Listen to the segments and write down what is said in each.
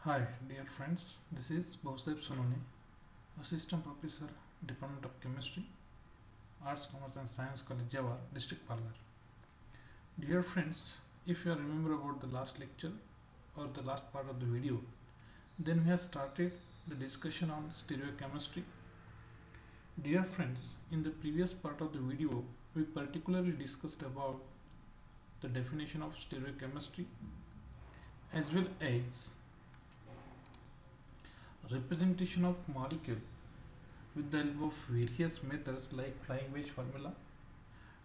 Hi, dear friends. This is Bhavsep Sononi, Assistant Professor, Department of Chemistry, Arts, Commerce and Science College, Jawar, District Palghar. Dear friends, if you remember about the last lecture or the last part of the video, then we have started the discussion on stereochemistry. Dear friends, in the previous part of the video, we particularly discussed about the definition of stereochemistry as well as representation of molecule with the help of various methods like flying wedge formula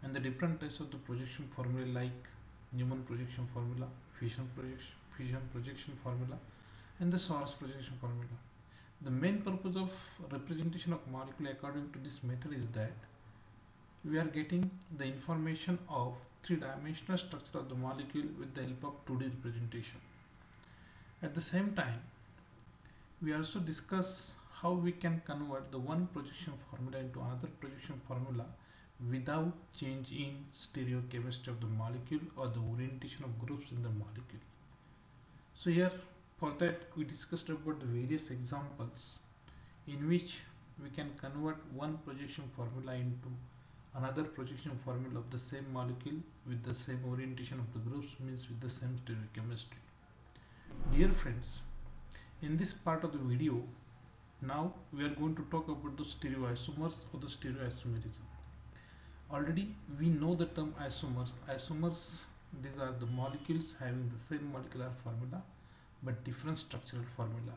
and the different types of the projection formula like Newman projection formula, fusion projection formula and the source projection formula. The main purpose of representation of molecule according to this method is that we are getting the information of three-dimensional structure of the molecule with the help of 2D representation. At the same time, we also discuss how we can convert the one projection formula into another projection formula without change in stereochemistry of the molecule or the orientation of groups in the molecule. So here for that we discussed about the various examples in which we can convert one projection formula into another projection formula of the same molecule with the same orientation of the groups, means with the same stereochemistry. Dear friends, in this part of the video, now we are going to talk about the stereoisomers or the stereoisomerism. Already we know the term isomers. Isomers, these are the molecules having the same molecular formula but different structural formula.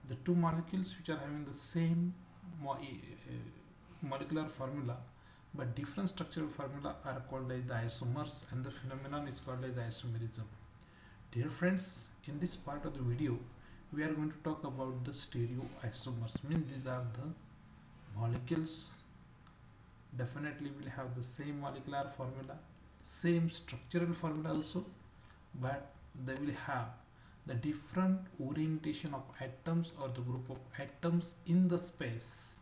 The two molecules which are having the same molecular formula but different structural formula are called as the isomers, and the phenomenon is called as the isomerism. Dear friends, in this part of the video we are going to talk about the stereoisomers, means these are the molecules definitely will have the same molecular formula, same structural formula also, but they will have the different orientation of atoms or the group of atoms in the space.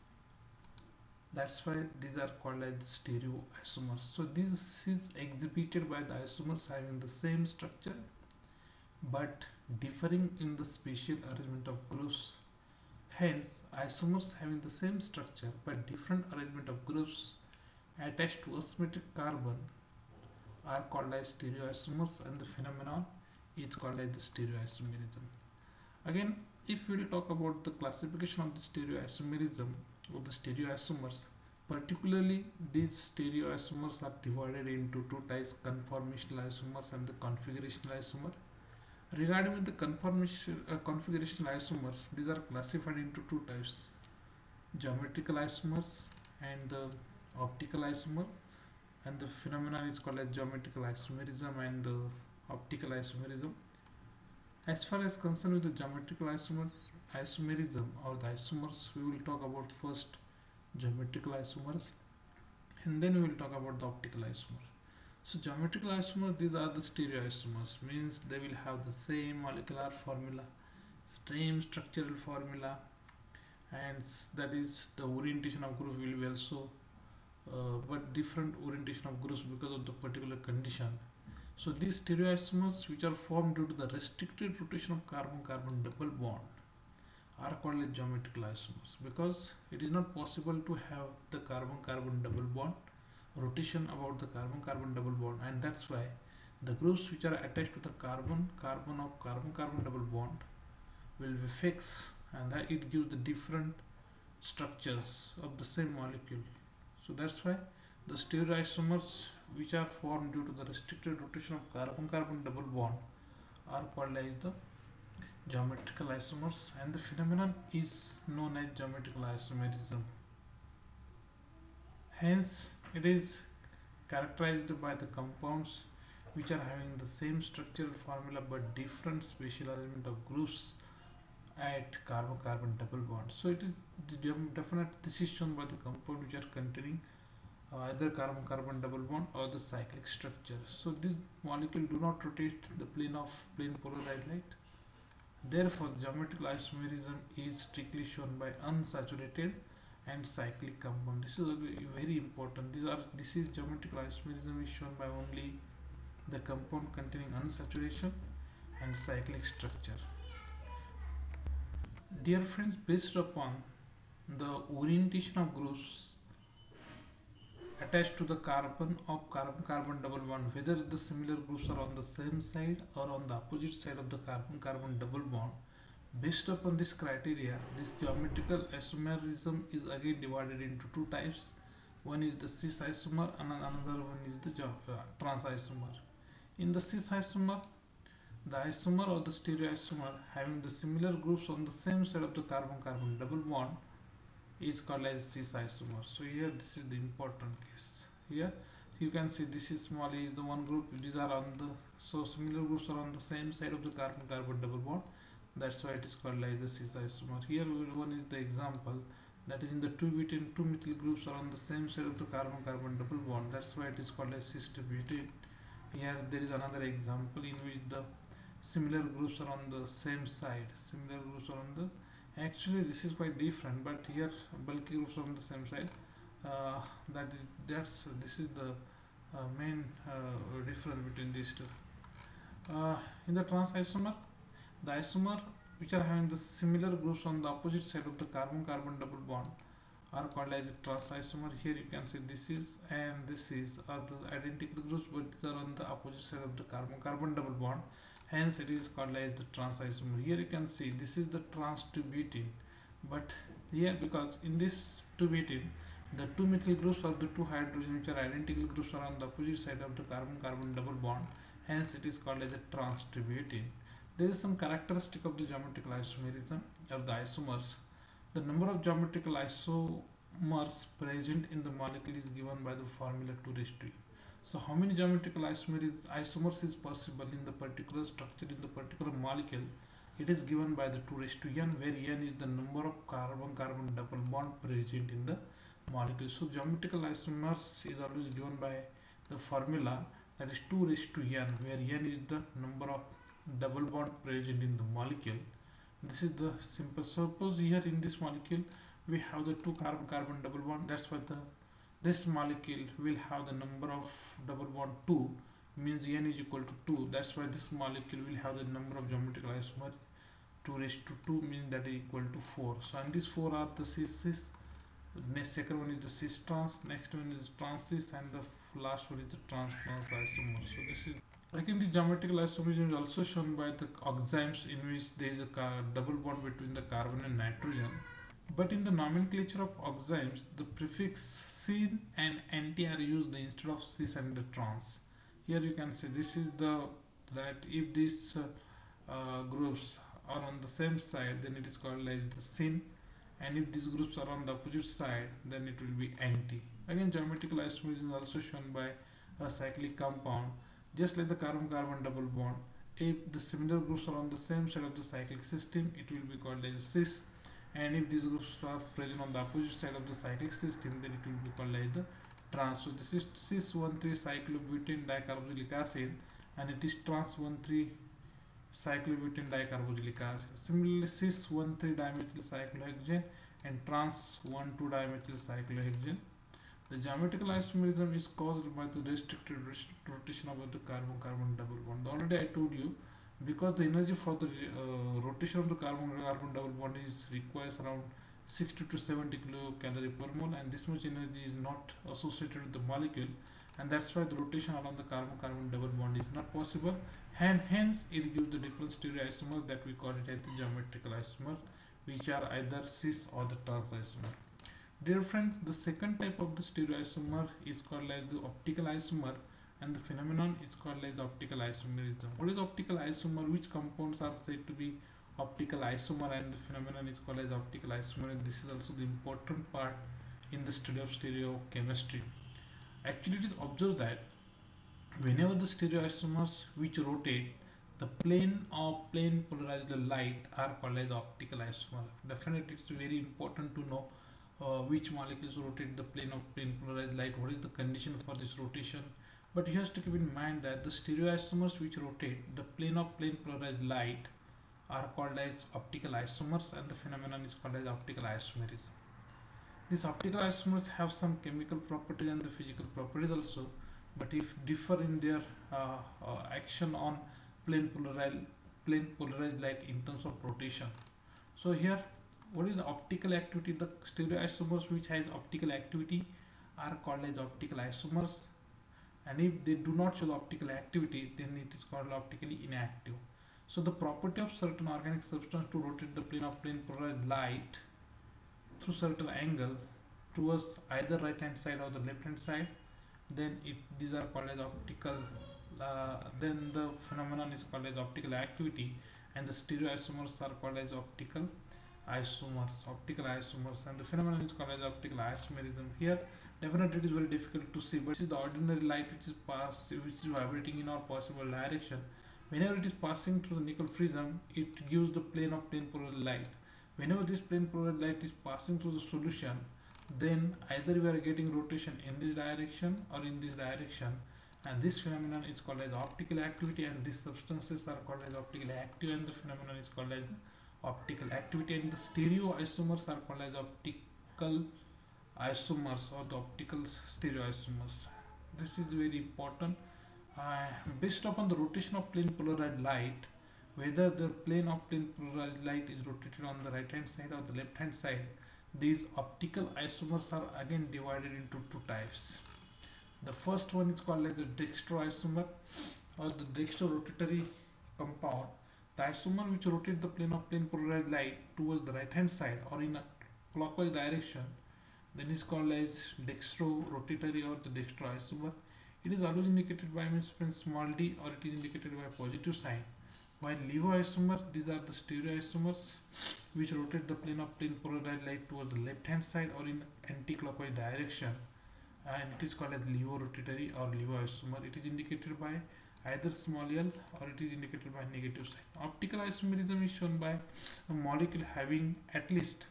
That's why these are called as stereoisomers. So this is exhibited by the isomers having the same structure but differing in the spatial arrangement of groups. Hence, isomers having the same structure but different arrangement of groups attached to a symmetric carbon are called as stereoisomers, and the phenomenon is called as the stereoisomerism. Again, if we will talk about the classification of the stereoisomerism or the stereoisomers, particularly these stereoisomers are divided into two types: conformational isomers and the configurational isomer. Regarding the configurational isomers, these are classified into two types: geometrical isomers and the optical isomer, and the phenomenon is called as geometrical isomerism and the optical isomerism. As far as concerned with the geometrical isomerism or the isomers, we will talk about first geometrical isomers and then we will talk about the optical isomers. So geometrical isomers, these are the stereoisomers, means they will have the same molecular formula, same structural formula, and that is the orientation of group will be also but different orientation of groups because of the particular condition. So these stereoisomers which are formed due to the restricted rotation of carbon-carbon double bond are called as geometrical isomers, because it is not possible to have the carbon-carbon double bond rotation about the carbon-carbon double bond, and that's why the groups which are attached to the carbon of carbon-carbon double bond will be fixed, and that it gives the different structures of the same molecule. So that's why the stereoisomers which are formed due to the restricted rotation of carbon-carbon double bond are called as the geometrical isomers, and the phenomenon is known as geometrical isomerism. Hence, it is characterized by the compounds which are having the same structural formula but different spatial arrangement of groups at carbon-carbon double bond. So it is this is shown by the compound which are containing either carbon-carbon double bond or the cyclic structure. So this molecule do not rotate the plane of plane polarized light. Therefore, geometrical isomerism is strictly shown by unsaturated and cyclic compound. This is very important. This is geometrical isomerism is shown by only the compound containing unsaturation and cyclic structure. Dear friends, based upon the orientation of groups attached to the carbon of carbon double bond, whether the similar groups are on the same side or on the opposite side of the carbon double bond, based upon this criteria, this geometrical isomerism is again divided into two types. One is the cis isomer and another one is the trans isomer. In the cis isomer, the isomer or the stereoisomer having the similar groups on the same side of the carbon-carbon double bond is called as cis isomer. So here this is the important case. Here you can see this is small e is the one group, these are on the, so similar groups are on the same side of the carbon-carbon double bond. That's why it is called like the cis isomer. Here one is the example, that is in the two butane, two methyl groups are on the same side of the carbon-carbon double bond. That's why it is called as cis butane. Here there is another example in which the similar groups are on the same side. Similar groups are on the, actually this is quite different, but here bulky groups are on the same side. This is the main difference between these two. In the trans isomer, the isomer which are having the similar groups on the opposite side of the carbon-carbon double bond are called as a trans isomer. Here you can see this is and this is are the identical groups, but these are on the opposite side of the carbon-carbon double bond. Hence, it is called as the trans isomer. Here you can see this is the trans 2-butene, but here because in this 2-butene, the two methyl groups or the two hydrogen which are identical groups are on the opposite side of the carbon-carbon double bond. Hence, it is called as a trans 2-butene. There is some characteristic of the geometrical isomerism of the isomers. The number of geometrical isomers present in the molecule is given by the formula 2:. So how many geometrical isomers is possible in the particular structure in the particular molecule? It is given by the 2:n, where n is the number of carbon-carbon double bond present in the molecule. So geometrical isomers is always given by the formula that is 2:n, where n is the number of double bond present in the molecule. This is the simple. Suppose here in this molecule we have the two carbon-carbon double bond. That's why this molecule will have the number of double bond 2, means n is equal to 2. That's why this molecule will have the number of geometrical isomer 2:2, means that is equal to 4. So and these 4 are the cis. Next second one is the cis trans, next one is trans cis, and the last one is the trans isomer. So this is again the geometrical isomerism is also shown by the oximes in which there is a double bond between the carbon and nitrogen. But in the nomenclature of oximes, the prefix syn and anti are used instead of cis and the trans. Here you can see this is that if these groups are on the same side, then it is called like the syn, and if these groups are on the opposite side, then it will be anti. Again, geometrical isomerism is also shown by a cyclic compound. Just like the carbon-carbon double bond, if the similar groups are on the same side of the cyclic system, it will be called as cis, and if these groups are present on the opposite side of the cyclic system, then it will be called as the trans. So this is cis 1,3-cyclobutane dicarboxylic acid, and it is trans 1,3-cyclobutane dicarboxylic acid. Similarly, cis 1,3-dimethyl cyclohexane and trans 1,2-dimethyl cyclohexane. The geometrical isomerism is caused by the restricted rotation of the carbon-carbon double bond. Already I told you, because the energy for the rotation of the carbon-carbon double bond requires around 60 to 70 kilocalorie per mole, and this much energy is not associated with the molecule, and that's why the rotation along the carbon-carbon double bond is not possible, and hence it gives the different stereoisomers that we call it as the geometrical isomer, which are either cis or the trans isomer. Dear friends, the second type of the stereoisomer is called as the optical isomer, and the phenomenon is called as the optical isomerism. What is optical isomer? Which compounds are said to be optical isomer, and the phenomenon is called as optical isomer, and this is also the important part in the study of stereochemistry. Actually, it is observed that whenever the stereoisomers which rotate, the plane of plane polarized light are called as optical isomer. Definitely, it's very important to know which molecules rotate the plane of plane polarized light, what is the condition for this rotation. But you have to keep in mind that the stereoisomers which rotate the plane of plane polarized light are called as optical isomers, and the phenomenon is called as optical isomerism. These optical isomers have some chemical properties and the physical properties also, but if differ in their action on plane polarized light in terms of rotation. So here, what is the optical activity? The stereoisomers which has optical activity are called as optical isomers, and if they do not show the optical activity, then it is called optically inactive. So the property of certain organic substance to rotate the plane of plane polarized light through certain angle towards either right hand side or the left hand side, then these are called as optical, then the phenomenon is called as optical activity, and the stereoisomers are called as optical isomers, and the phenomenon is called as optical isomerism. Here definitely it is very difficult to see, but this is the ordinary light which is vibrating in all possible direction. Whenever it is passing through the nickel prism, it gives the plane of plane polarized light. Whenever this plane polarized light is passing through the solution, then either we are getting rotation in this direction or in this direction, and this phenomenon is called as optical activity, and these substances are called as optical active, and the phenomenon is called as optical activity, and the stereoisomers are called as optical isomers or the optical stereoisomers. This is very important. Based upon the rotation of plane polarized light, whether the plane of plane polarized light is rotated on the right hand side or the left hand side, these optical isomers are again divided into two types. The first one is called as the dextroisomer or the dextrorotatory compound. The isomer which rotate the plane of plane polarized light towards the right hand side or in a clockwise direction, then is called as dextrorotatory or the dextroisomer. It is always indicated by small d, or it is indicated by positive sign. While levoisomer, these are the stereoisomers which rotate the plane of plane polarized light towards the left hand side or in anti-clockwise direction, and it is called as levorotatory or levoisomer. It is indicated by either small l or it is indicated by negative sign. Optical isomerism is shown by a molecule having at least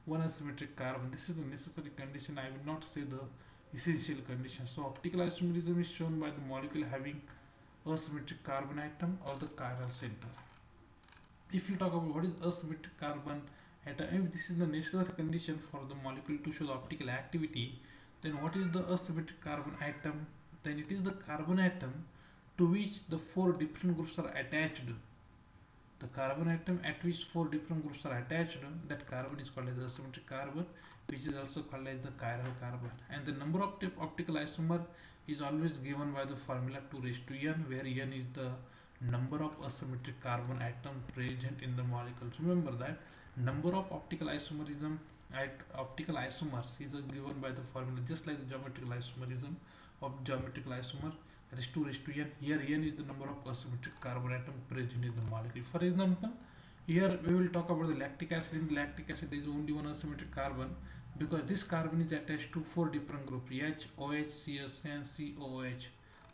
one asymmetric carbon. This is the necessary condition. I will not say the essential condition. So optical isomerism is shown by the molecule having asymmetric carbon atom or the chiral center. If you talk about what is asymmetric carbon atom, if this is the necessary condition for the molecule to show the optical activity, then what is the asymmetric carbon atom? Then it is the carbon atom to which the four different groups are attached. The carbon atom at which four different groups are attached, that carbon is called as asymmetric carbon, which is also called as the chiral carbon. And the number of optical isomer is always given by the formula 2 raised to n, where n is the number of asymmetric carbon atom present in the molecule. Remember that number of optical isomerism at optical isomers is given by the formula, just like the geometrical isomerism of geometrical isomer, that is 2 raised to n. Here n is the number of asymmetric carbon atom present in the molecule. For example, here we will talk about the lactic acid. In lactic acid there is only one asymmetric carbon, because this carbon is attached to four different groups, H, OH, CS and COOH.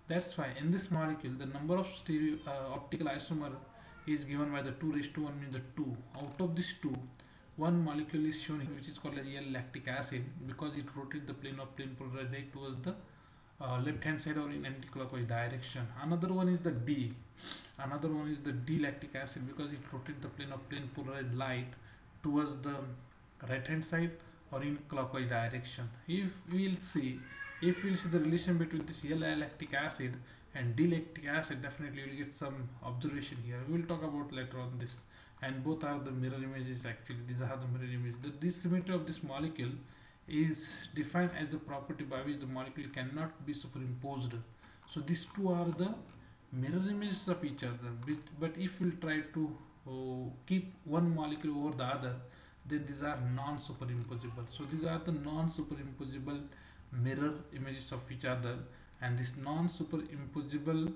That's why in this molecule the number of optical isomer is given by the 2 raised to 1, means the 2. Out of this 2, one molecule is shown here which is called as L-lactic acid, because it rotates the plane of plane polarized light towards the left hand side or in anti-clockwise direction. Another one is the D. Another one is the D-lactic acid, because it rotates the plane of plane polarized light towards the right hand side or in clockwise direction. If we'll see the relation between this L-lactic acid and D-lactic acid, definitely we'll get some observation here. We will talk about later on this. And both are the mirror images. Actually, these are the mirror images. The dissymmetry of this molecule is defined as the property by which the molecule cannot be superimposed. So these two are the mirror images of each other. But if we'll try to keep one molecule over the other, then these are non-superimposable. So these are the non-superimposable mirror images of each other, and this non-superimposable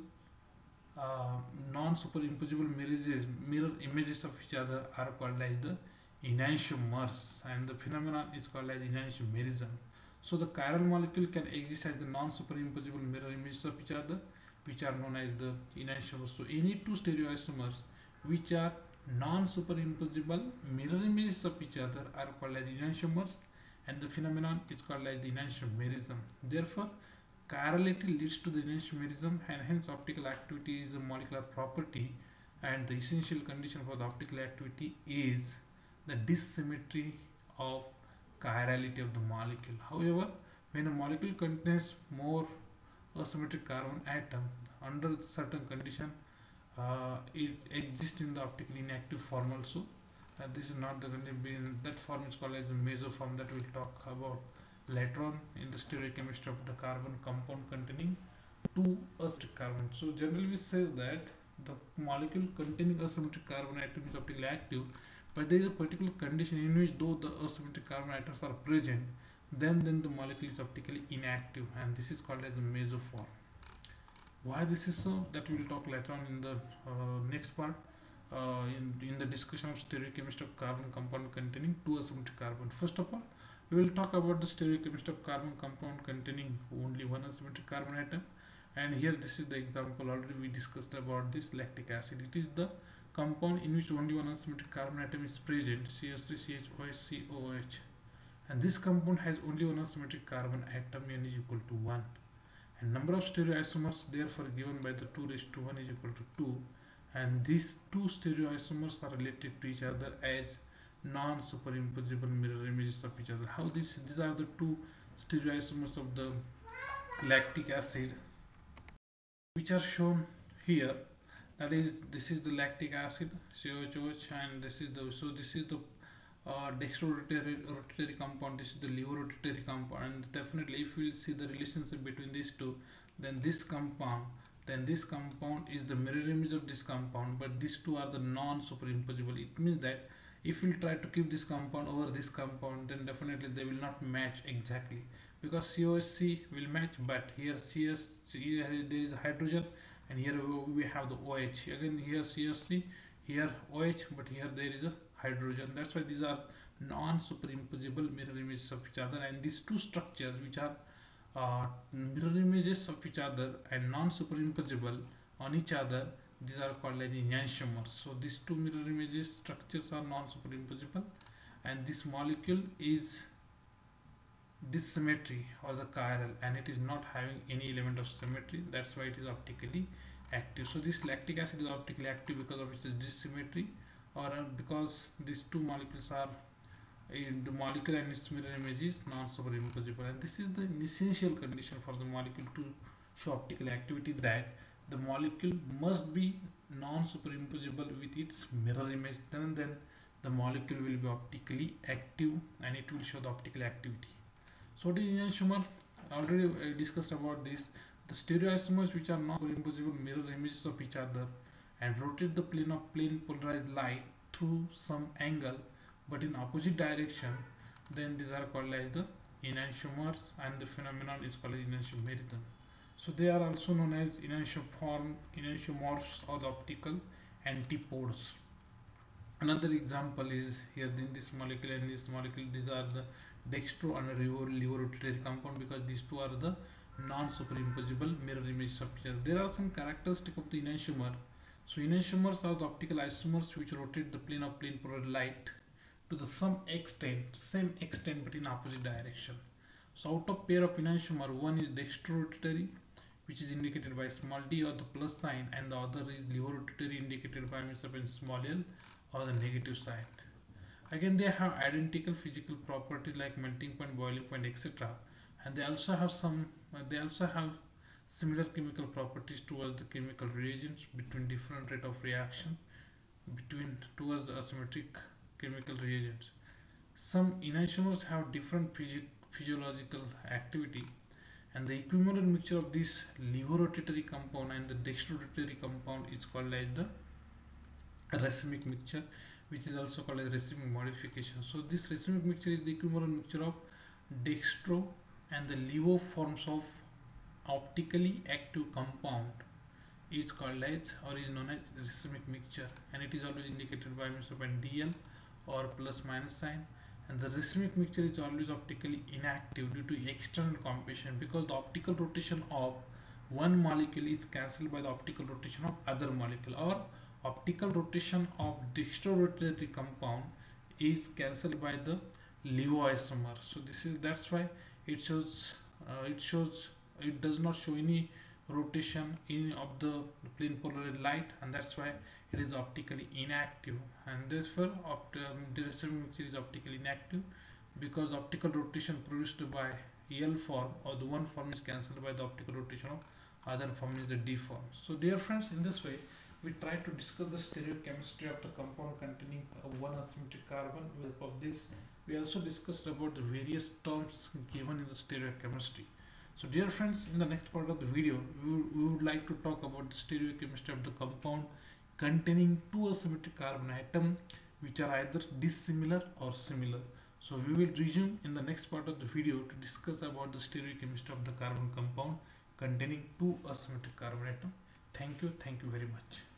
mirror images of each other are called as the enantiomers, and the phenomenon is called as enantiomerism. So the chiral molecule can exist as the non-superimposable mirror images of each other, which are known as the enantiomers. So any two stereoisomers which are non-superimposable mirror images of each other are called as enantiomers, and the phenomenon is called as the enantiomerism. Therefore, chirality leads to the enantiomerism, and hence optical activity is a molecular property, and the essential condition for the optical activity is the dissymmetry of chirality of the molecule. However, when a molecule contains more asymmetric carbon atom, under certain condition it exists in the optically inactive form also, This is not the going to be in that form is called as the mesoform that we'll talk about later on in the stereochemistry of the carbon compound containing two asymmetric carbon. So generally we say that the molecule containing asymmetric carbon atom is optically active, but there is a particular condition in which though the asymmetric carbon atoms are present, then the molecule is optically inactive, and this is called as the mesoform. Why this is so, that we will talk later on in the next part, in the discussion of stereochemistry of carbon compound containing two asymmetric carbon. First of all, we will talk about the stereochemistry of carbon compound containing only one asymmetric carbon atom. And here this is the example, already we discussed about this lactic acid. It is the compound in which only one asymmetric carbon atom is present, CH3 CHOH COOH, and this compound has only one asymmetric carbon atom, n is equal to 1, and number of stereoisomers therefore given by the 2 raised to 1 is equal to 2, and these two stereoisomers are related to each other as non-superimposable mirror images of each other. How these are the two stereoisomers of the lactic acid which are shown here. That is, this is the lactic acid COOH, and this is the dextrorotatory compound, this is the levorotatory compound, and definitely if we see the relationship between these two, then this compound is the mirror image of this compound, but these two are the non-superimposable. It means that if we try to keep this compound over this compound, then definitely they will not match exactly, because COHC will match, but here here there is a hydrogen, and here we have the OH. Again here CH3, here OH, but here there is a hydrogen. That's why these are non-superimposable mirror images of each other, and these two structures which are mirror images of each other and non-superimposable on each other, these are called as enantiomers. So these two mirror images structures are non-superimposable, and this molecule is dissymmetry or the chiral, and it is not having any element of symmetry. That's why it is optically active. So this lactic acid is optically active because of its dissymmetry, or because these two molecules are in the molecule and its mirror image is non-superimposable, and this is the essential condition for the molecule to show optical activity, that the molecule must be non-superimposable with its mirror image, then the molecule will be optically active and it will show the optical activity. So what is enantiomer? Already discussed about this. The stereoisomers which are non-superimposable mirror images of each other and rotate the plane of plane polarized light through some angle but in opposite direction, then these are called as the enantiomers, and the phenomenon is called enantiomerism. So they are also known as enantiomorphs or the optical antipodes. Another example is here in this molecule and this molecule, these are the dextro and levorotatory compound, because these two are the non-superimposable mirror images of each other. There are some characteristics of the enantiomer. So enantiomers are the optical isomers which rotate the plane of plane polarized light to the same extent but in opposite direction. So out of pair of enantiomer, one is dextrorotatory, which is indicated by small d or the plus sign, and the other is levorotatory, indicated by means of small l or the negative sign. Again, they have identical physical properties like melting point, boiling point, etc., and they also have similar chemical properties towards the chemical reagents between different rate of reaction towards the asymmetric chemical reagents. Some enantiomers have different physiological activity, and the equivalent mixture of this levorotatory compound and the dextrorotatory compound is called as the racemic mixture, which is also called as racemic modification. So this racemic mixture is the equivalent mixture of dextro and the levo forms of optically active compound is called as, or is known as racemic mixture, and it is always indicated by means of a DL or plus minus sign. And the racemic mixture is always optically inactive due to external competition, because the optical rotation of one molecule is cancelled by the optical rotation of other molecule, or optical rotation of dextrorotatory compound is cancelled by the levoisomer. So that's why it does not show any rotation of the plane polarized light, and that's why it is optically inactive. And therefore the racemic mixture is optically inactive, because the optical rotation produced by L form or the one form is cancelled by the optical rotation of other form is the D form. So dear friends, in this way we try to discuss the stereochemistry of the compound containing one asymmetric carbon. With of this, we also discussed about the various terms given in the stereochemistry. So dear friends, in the next part of the video, we would like to talk about the stereochemistry of the compound containing two asymmetric carbon atom which are either dissimilar or similar. So we will resume in the next part of the video to discuss about the stereochemistry of the carbon compound containing two asymmetric carbon atom. Thank you very much.